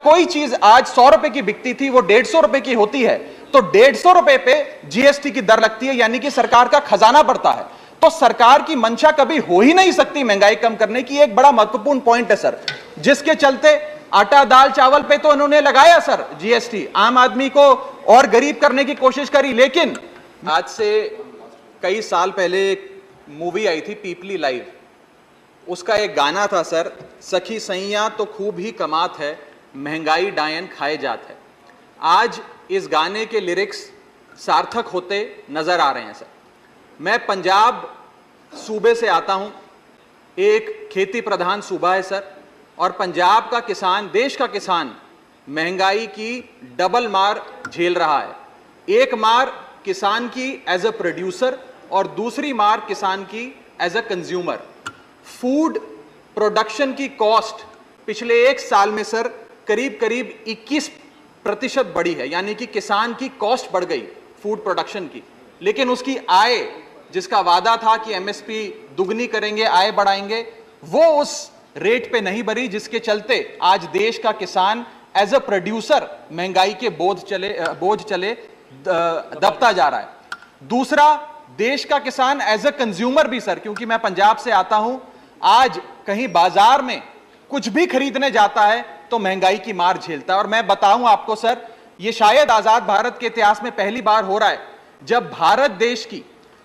कोई चीज आज 100 रुपए की बिकती थी वो 150 रुपए की होती है तो 150 रुपए पे जीएसटी की दर लगती है, यानी कि सरकार का खजाना बढ़ता है। तो सरकार की मंशा कभी हो ही नहीं सकती महंगाई कम करने की। एक बड़ा महत्वपूर्ण पॉइंट है सर, जिसके चलते आटा दाल चावल पे तो उन्होंने लगाया सर जीएसटी, आम आदमी को और गरीब करने की कोशिश करी। लेकिन आज से कई साल पहले एक मूवी आई थी पीपली लाइव, उसका एक गाना था सर, सखी सैया तो खूब ही कमात है, महंगाई डायन खाए जात है। आज इस गाने के लिरिक्स सार्थक होते नजर आ रहे हैं सर। मैं पंजाब सूबे से आता हूं, एक खेती प्रधान सूबा है सर, और पंजाब का किसान, देश का किसान महंगाई की डबल मार झेल रहा है। एक मार किसान की एज अ प्रोड्यूसर और दूसरी मार किसान की as a consumer. Food production की कॉस्ट पिछले एक साल में सर करीब करीब 21% बढ़ी है, यानी कि किसान की कॉस्ट बढ़ गई फूड प्रोडक्शन की, लेकिन उसकी आय, जिसका वादा था कि एमएसपी दुगनी करेंगे, आय बढ़ाएंगे, वो उस रेट पे नहीं बढ़ी, जिसके चलते आज देश का किसान एज अ प्रोड्यूसर महंगाई के बोझ चले दबता जा रहा है। दूसरा, देश का किसान एज अ कंज्यूमर भी सर, क्योंकि मैं पंजाब से आता हूं, आज कहीं बाजार में कुछ भी खरीदने जाता है तो महंगाई की मार झेलता है। और मैं बताऊं आपको सर, यह शायद आजाद भारत के इतिहास में पहली बार हो रहा है जब भारत देश की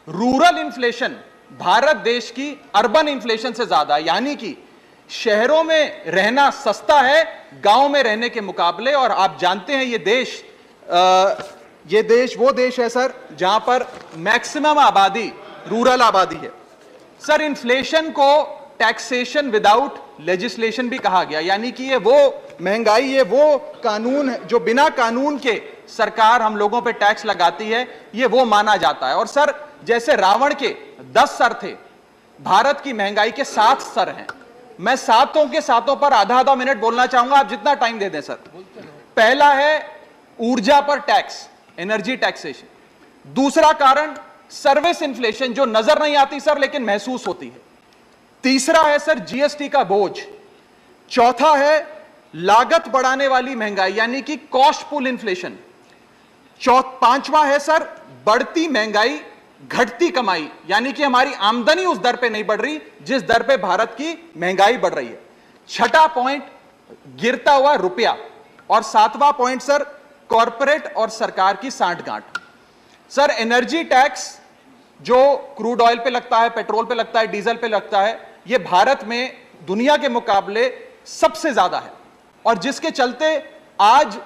रूरल इन्फ्लेशन भारत देश की अर्बन इन्फ्लेशन से ज्यादा है, यानी कि शहरों में रहना सस्ता है गांव में रहने के मुकाबले। और आप जानते हैं ये देश वो देश है सर जहां पर मैक्सिमम आबादी रूरल आबादी है। सर, इन्फ्लेशन को टैक्सेशन विदाउट लेजिस्लेशन भी कहा गया, यानी कि ये वो महंगाई, ये वो कानून है जो बिना कानून के सरकार हम लोगों पे टैक्स लगाती है, ये वो माना जाता है। और सर, जैसे रावण के 10 सर थे, भारत की महंगाई के 7 सर हैं। मैं सातों के सातों पर आधा आधा मिनट बोलना चाहूंगा, आप जितना टाइम दे दें सर। पहला है ऊर्जा पर टैक्स, एनर्जी टैक्सेशन। दूसरा कारण सर्विस इन्फ्लेशन, जो नजर नहीं आती सर लेकिन महसूस होती है। तीसरा है सर जीएसटी का बोझ। चौथा है लागत बढ़ाने वाली महंगाई, यानी कि कॉस्ट पुल इन्फ्लेशन। पांचवा है सर बढ़ती महंगाई घटती कमाई, यानी कि हमारी आमदनी उस दर पे नहीं बढ़ रही जिस दर पे भारत की महंगाई बढ़ रही है। छठा पॉइंट गिरता हुआ रुपया। और सातवां पॉइंट सर कॉरपोरेट और सरकार की सांठगांठ। सर, एनर्जी टैक्स जो क्रूड ऑयल पे लगता है, पेट्रोल पे लगता है, डीजल पे लगता है, यह भारत में दुनिया के मुकाबले सबसे ज्यादा है। और जिसके चलते आज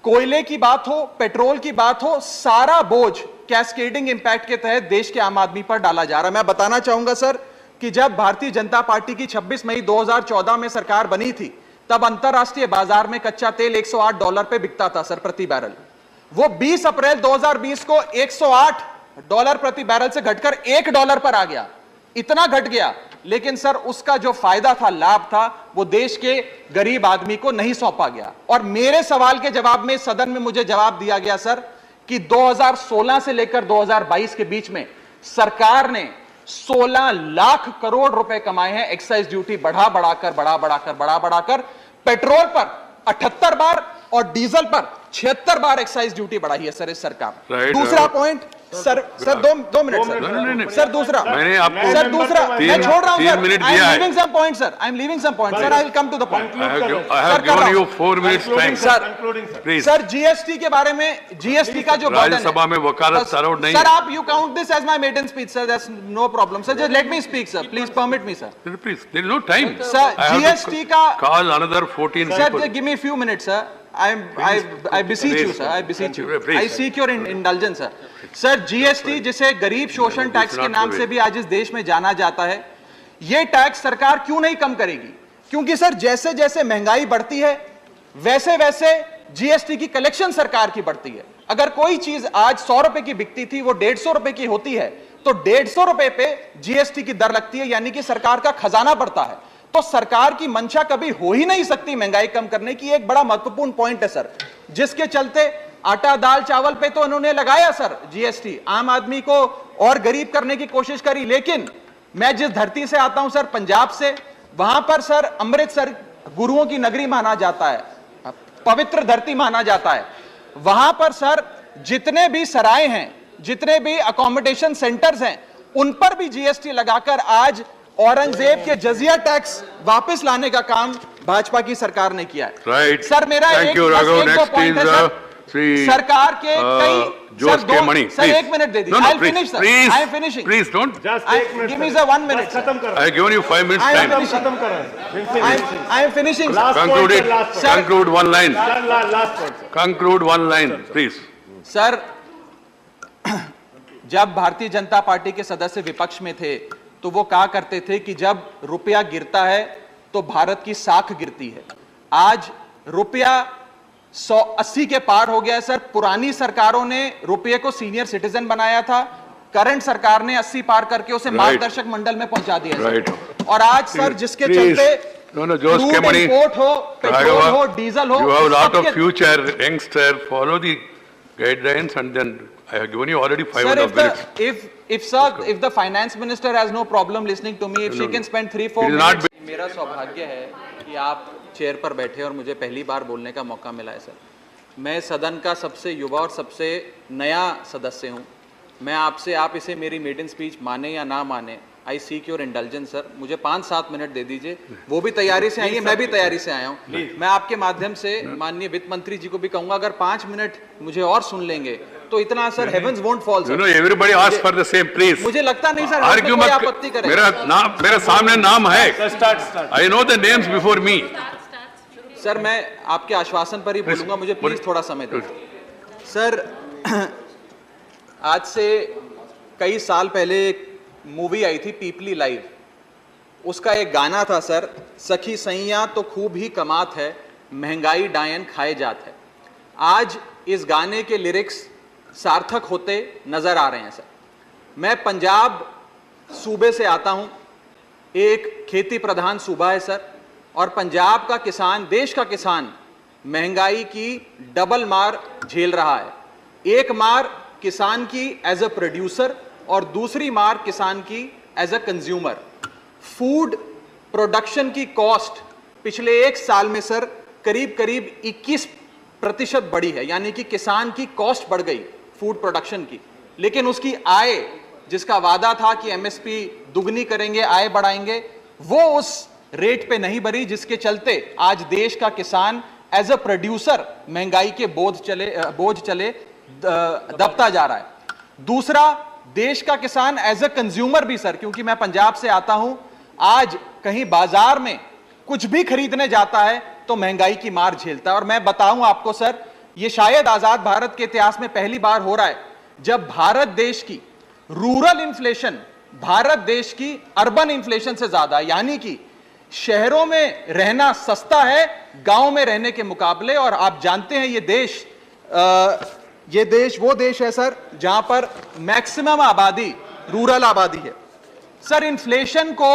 कोयले की बात हो, पेट्रोल की बात हो, सारा बोझ कैस्केडिंग इंपैक्ट के तहत देश के आम आदमी पर डाला जा रहा है। मैं बताना चाहूंगा सर कि जब भारतीय जनता पार्टी की 26 मई 2014 में सरकार बनी थी, तब अंतरराष्ट्रीय बाजार में कच्चा तेल $108 पे बिकता था सर प्रति बैरल। वो 20 अप्रैल 2020 को $108 प्रति बैरल से घटकर $1 पर आ गया। इतना घट गया, लेकिन सर उसका जो फायदा था, लाभ था, वो देश के गरीब आदमी को नहीं सौंपा गया। और मेरे सवाल के जवाब में सदन में मुझे जवाब दिया गया सर कि 2016 से लेकर 2022 के बीच में सरकार ने 16 लाख करोड़ रुपए कमाए हैं एक्साइज ड्यूटी बढ़ा बढ़ाकर। पेट्रोल पर 78 बार और डीजल पर 76 बार एक्साइज ड्यूटी बढ़ाई है सर इस सरकार। दूसरा पॉइंट सर दो मिनट सर। सर दूसरा, मैंने आपको सर दूसरा मैं छोड़ रहा हूं सर। 3 मिनट दिया है। Leaving some point sir, I am leaving some point sir, I will come to the point. I have given you 4 minutes time. Please. Sir, GST के बारे में, जीएसटी का जो बर्डन है, राज्यसभा में वकालत सराउट नहीं सर, आप you count this as my maiden speech sir, that's no problem sir, just let me speak sir, please permit me sir. Please, there is no time. Sir, GST का call another 14 sir, people. give me a few minutes sir, I beseech you sir, I beseech you, I seek your indulgence sir। Sir, GST जिसे गरीब शोषण tax के नाम से भी आज इस देश में जाना जाता है, यह टैक्स सरकार क्यों नहीं कम करेगी? क्योंकि सर जैसे जैसे महंगाई बढ़ती है वैसे वैसे जीएसटी की कलेक्शन सरकार की बढ़ती है। अगर कोई चीज आज 100 रुपए की बिकती थी वो 150 रुपए की होती है तो 150 रुपए पे जीएसटी की दर लगती है, यानी कि सरकार का खजाना बढ़ता है। तो सरकार की मंशा कभी हो ही नहीं सकती महंगाई कम करने की। एक बड़ा महत्वपूर्ण पॉइंट है सर, जिसके चलते आटा दाल चावल पे तो उन्होंने लगाया सर जीएसटी, आम आदमी को और गरीब करने की कोशिश करी। लेकिन मैं जिस धरती से आता हूं सर, पंजाब से, वहां पर सर गुरुओं की नगरी माना जाता है, पवित्र धरती माना जाता है, वहां पर सर जितने भी सराय हैं, जितने भी अकोमोडेशन सेंटर्स हैं, उन पर भी जीएसटी लगाकर आज औरंगजेब के जजिया टैक्स वापस लाने का काम भाजपा की सरकार ने किया है। Right. सर मेरा Thank you, Raghav. Next point है is, सर, Sri, सरकार के कई Jose K. Mani. सर एक मिनट दे दीजिए। No, I'll please, finish, sir. please, I am finishing. please don't. Just I- एक minute give me the 1 minute, बस sir. खत्म करो। I have given you 5 minutes I am time. finishing. खत्म करो। I am finishing, sir. Last point, Conclude sir, it. last point. Sir. Conclude one line. Last point, sir. Conclude one line, please. Sir जब Bharatiya Janata party के सदस्य विपक्ष में थे तो वो कहा करते थे कि जब रुपया गिरता है तो भारत की साख गिरती है। आज रुपया 180 के पार हो गया है सर। पुरानी सरकारों ने रुपये को सीनियर सिटीजन बनाया था, करंट सरकार ने 80 पार करके उसे मार्गदर्शक मंडल में पहुंचा दिया है, Right. सर। और आज सर जिसके Please. चलते No, Jose K. Crude Mani. Import हो, पेट्रोल Raghav, हो, डीजल हो, you have a lot of सबके- future youngster. Follow the guidelines and then I have given you already 5 Sir, minutes. if the finance minister has no problem listening to me, if she can spend 3-4 It is not minutes, मेरा सौभाग्य है कि आप chair पर बैठे और मुझे पहली बार बोलने का मौका मिला है सर। मैं सदन का सबसे युवा और सबसे नया सदस्य हूं। मैं आपसे, आप इसे मेरी मेडन स्पीच माने या ना माने, आई सीक योर इंडल्जेंस सर। मुझे 5-7 मिनट दे दीजिए। वो भी तैयारी से आई है, मैं भी तैयारी से आया हूँ। मैं आपके माध्यम से माननीय वित्त मंत्री जी को भी कहूंगा, अगर 5 मिनट मुझे और सुन लेंगे तो इतना sir heavens won't fall You know, sir. everybody asks for the same, please. मुझे लगता नहीं सर Argue कोई मत आपत्ति कर। करेगा। मेरा सामने नाम है। Start. I know the names before me. Sir मैं आपके आश्वासन पर ही बोलूंगा, मुझे प्लीज थोड़ा समय दीजिए। सर आज से कई साल पहले एक मूवी आई थी पीपली लाइव, उसका एक गाना था सर, सखी सैया तो खूब ही कमात है, महंगाई डायन खाए जात है। आज इस गाने के लिरिक्स सार्थक होते नजर आ रहे हैं सर। मैं पंजाब सूबे से आता हूं, एक खेती प्रधान सूबा है सर, और पंजाब का किसान, देश का किसान महंगाई की डबल मार झेल रहा है। एक मार किसान की एज अ प्रोड्यूसर और दूसरी मार किसान की as a consumer. Food production की कॉस्ट पिछले 1 साल में सर करीब 21% बढ़ी है, यानी कि किसान की कॉस्ट बढ़ गई फूड प्रोडक्शन की, लेकिन उसकी आय, जिसका वादा था कि एमएसपी दुगनी करेंगे, आय बढ़ाएंगे, वो उस रेट पे नहीं बढ़ी, जिसके चलते आज देश का किसान एज अ प्रोड्यूसर महंगाई के बोझ चले दबता जा रहा है। दूसरा, देश का किसान एज अ कंज्यूमर भी सर, क्योंकि मैं पंजाब से आता हूं, आज कहीं बाजार में कुछ भी खरीदने जाता है तो महंगाई की मार झेलता है। और मैं बताऊं आपको सर, ये शायद आजाद भारत के इतिहास में पहली बार हो रहा है जब भारत देश की रूरल इन्फ्लेशन भारत देश की अर्बन इन्फ्लेशन से ज्यादा है, यानी कि शहरों में रहना सस्ता है गांव में रहने के मुकाबले। और आप जानते हैं ये देश वो देश है सर जहां पर मैक्सिमम आबादी रूरल आबादी है। सर इन्फ्लेशन को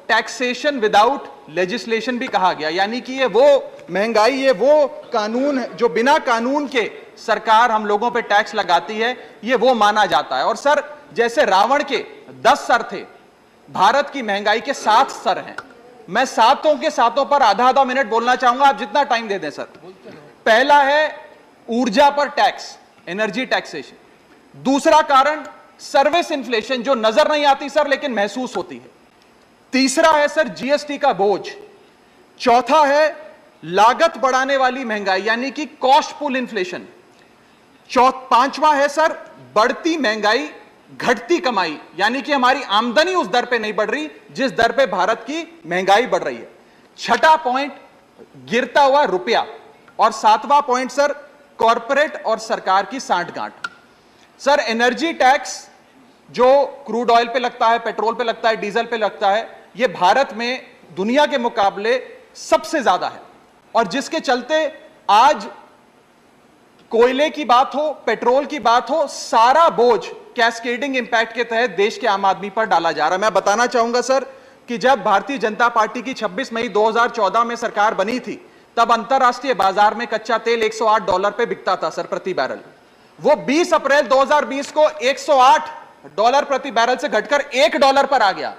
टैक्सेशन विदाउट लेजिस्लेशन भी कहा गया, यानी कि ये वो महंगाई, ये वो कानून है जो बिना कानून के सरकार हम लोगों पे टैक्स लगाती है, ये वो माना जाता है। और सर जैसे रावण के 10 सर थे, भारत की महंगाई के 7 सर हैं। मैं सातों के सातों पर आधा मिनट बोलना चाहूंगा, आप जितना टाइम दे दें सर। पहला है ऊर्जा पर टैक्स, एनर्जी टैक्सेशन। दूसरा कारण सर्विस इन्फ्लेशन, जो नजर नहीं आती सर लेकिन महसूस होती है। तीसरा है सर जीएसटी का बोझ। चौथा है लागत बढ़ाने वाली महंगाई, यानी कि कॉस्ट पुल इन्फ्लेशन। पांचवा है सर बढ़ती महंगाई घटती कमाई, यानी कि हमारी आमदनी उस दर पे नहीं बढ़ रही जिस दर पे भारत की महंगाई बढ़ रही है। छठा पॉइंट गिरता हुआ रुपया। और सातवां पॉइंट सर कॉरपोरेट और सरकार की सांठगांठ। सर एनर्जी टैक्स जो क्रूड ऑयल पे लगता है, पेट्रोल पे लगता है, डीजल पे लगता है, यह भारत में दुनिया के मुकाबले सबसे ज्यादा है। और जिसके चलते आज कोयले की बात हो, पेट्रोल की बात हो, सारा बोझ कैस्केडिंग इंपैक्ट के तहत देश के आम आदमी पर डाला जा रहा है। मैं बताना चाहूंगा सर कि जब भारतीय जनता पार्टी की 26 मई 2014 में सरकार बनी थी, तब अंतरराष्ट्रीय बाजार में कच्चा तेल $108 पे बिकता था सर प्रति बैरल। वो 20 अप्रैल 2020 को $108 प्रति बैरल से घटकर $1 पर आ गया।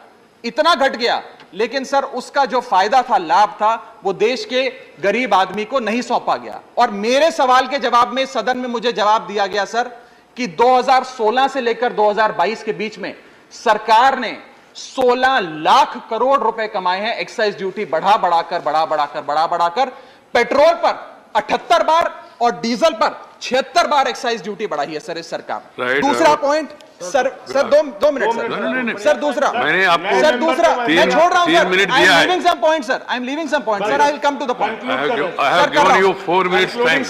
इतना घट गया लेकिन सर उसका जो फायदा था, लाभ था, वो देश के गरीब आदमी को नहीं सौंपा गया। और मेरे सवाल के जवाब में सदन में मुझे जवाब दिया गया सर कि 2016 से लेकर 2022 के बीच में सरकार ने 16 लाख करोड़ रुपए कमाए हैं एक्साइज ड्यूटी बढ़ाकर पेट्रोल पर 78 बार और डीजल पर 76 बार एक्साइज ड्यूटी बढ़ाई है सर इस सरकार। Right, दूसरा पॉइंट सर दो मिनट सर। नहीं। सर दूसरा मैंने आपको सर दूसरा मैं छोड़ रहा हूं 3 सर। मिनट आई दिया एम है। Leaving some point sir, I am leaving some point sir, I will come to the point. I have given you 4 minutes time.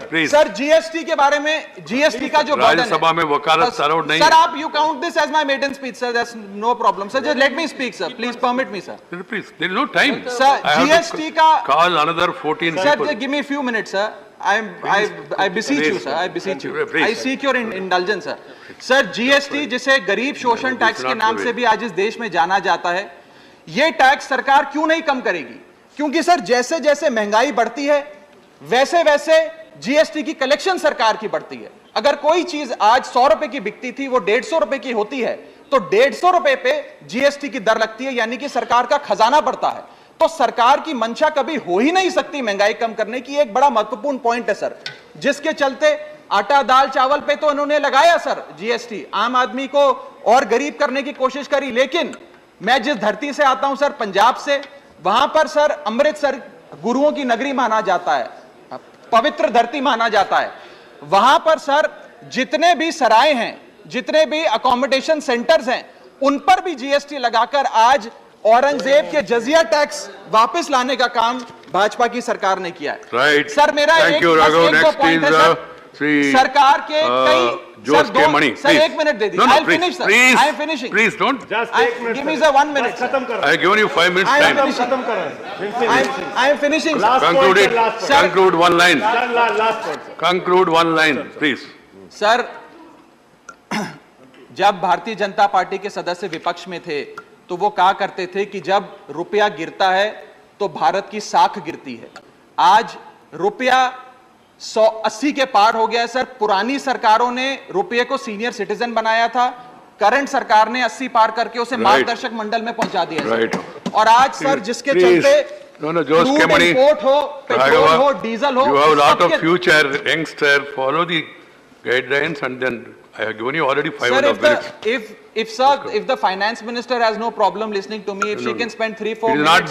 Please. Sir GST के बारे में, जीएसटी का जो burden है- राज्यसभा में वकालत सराउंड नहीं सर है। आप you count this as my maiden speech sir, that's no problem sir, just let me speak sir, please permit me sir. Please, there is no time. Sir, I have to GST का- call another 14 Sir, people. just give me a few minutes, sir. I beseech you, sir. I beseech you. Please. I seek your indulgence, sir. Sir, GST जिसे गरीब शोषण tax के नाम से भी आज इस देश में जाना जाता है, ये टैक्स सरकार क्यों नहीं कम करेगी? क्योंकि सर जैसे जैसे महंगाई बढ़ती है, वैसे वैसे जीएसटी की कलेक्शन सरकार की बढ़ती है। अगर कोई चीज आज 100 रुपए की बिकती थी, वो 150 रुपए की होती है, तो 150 रुपए पे जीएसटी की दर लगती है, यानी कि सरकार का खजाना बढ़ता है। तो सरकार की मंशा कभी हो ही नहीं सकती महंगाई कम करने की। एक बड़ा महत्वपूर्ण पॉइंट है सर, जिसके चलते आटा दाल चावल पे तो उन्होंने लगाया सर जीएसटी, आम आदमी को और गरीब करने की कोशिश करी। लेकिन मैं जिस धरती से आता हूं सर, पंजाब से, वहां पर सर अमृतसर गुरुओं की नगरी माना जाता है, पवित्र धरती माना जाता है। वहां पर सर जितने भी सराय हैं, जितने भी अकोमोडेशन सेंटर्स हैं, उन पर भी जीएसटी लगाकर आज औरंगजेब के जजिया टैक्स वापस लाने का काम भाजपा की सरकार ने किया है। Right. सर मेरा Thank you, Raghav. बस Next point है is, सर, Sri, सरकार के कई Jose sir, K. Mani. Sir Please. एक मिनट दे दीजिए। No, I'll please, finish, sir. please, I am finishing. Please don't. Just I- एक minute give me sir. the 1 minute, बस sir. खत्म कर I have given you 5 minutes I am time. finishing. खत्म कर I am finishing, sir. Last point, Conclude sir, it. last point. Sir. Conclude one line. Last point, sir. Conclude one line, please. Sir जब Bharatiya Janata party के सदस्य विपक्ष में थे, तो वो कहा करते थे कि जब रुपया गिरता है तो भारत की साख गिरती है। आज रुपया 180 के पार हो गया है सर। पुरानी सरकारों ने रुपये को सीनियर सिटीजन बनाया था, करंट सरकार ने 80 पार करके उसे मार्गदर्शक मंडल में पहुंचा दिया है, Right. सर। और आज सर जिसके Please. चलते No, Jose K. Crude Mani. Import हो, पेट्रोल Raghav, हो, डीजल हो, you have a lot of सबके- future, youngster. Follow the guidelines and then I have given you already 5 Sir, minutes. if the finance minister has no problem listening to me, if she can spend 3-4 It is minutes. not